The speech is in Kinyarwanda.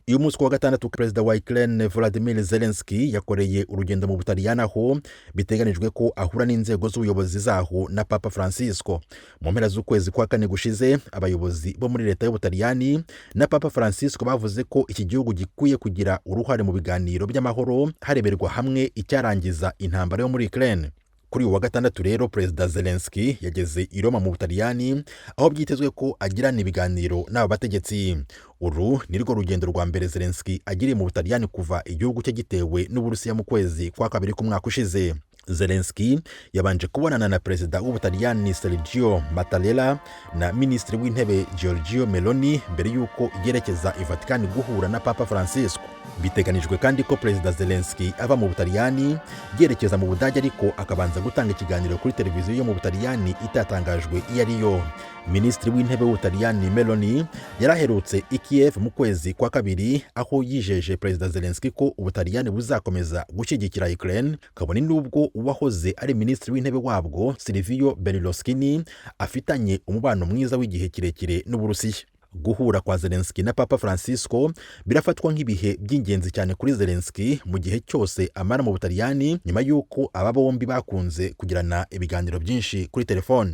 Uyu munsi wa gatandatu Perezida wa Ukraine Volodymyr Zelenskyy yakoreye urugendo mu Butaliyani, aho biteganijwe ko ahura n'inzego z'ubuyobozi zaho na Papa Francisiko. Mu mpera z'ukwezi kwa kane gushize, abayobozi bo muri leta y'Ubutaliyani na Papa Francisiko bavuze ko iki gihugu gikwiye kugira uruhare mu biganiro by'amahoro hareberwa hamwe icyarangiza intambara yo muri Ukraine. Kuri uyu wa gatandatu rero Perezida Zelenskyy yageze i Roma mu Butaliyani, aho byitezwe ko agirana ibiganiro n'aba bategetsi. Uru ni rwo rugendo rwa mbere Zelenskyy agiriye mu Butaliyani kuva igihugu cye gitewe n'Uburusiya mu kwezi kwa kabiri k'umwaka ushize. Zelenskyy yabanje kubonana na Perezida w'Ubutaliyani Sergio Mattarella na Ministiri w'Intebe Giorgia Meloni mbere y'uko yerekeza i Vatican guhura na Papa Francisiko. Biteganijwe kandi ko Perezida Zelenskyy ava mu Butaliyani yerekeza mu Budage, ariko akabanza gutanga ikiganiro kuri televiziyo yo mu Butaliyani itatangajwe iyo ariyo. Ministiri w'Intebe w'Ubutaliyani Meloni yaraherutse i Kiev mu kwezi kwa kabiri, aho yijeje Perezida Zelenskyy ko Ubutaliyani buzakomeza gushyigikira Ukraine, kabone n'ubwo uwahoze ari Ministiri w'Intebe wabwo Sergio Mattarella afitanye umubano mwiza w'igihe kirekire n'Uburusiya. Guhura kwa Zelenskyy na Papa Francisiko birafatwa nk'ibihe by'ingenzi cyane kuri Zelenskyy mu gihe cyose amara mu Butaliyani, nyuma y'uko aba bombi bakunze kugirana ibiganiro byinshi kuri telefone.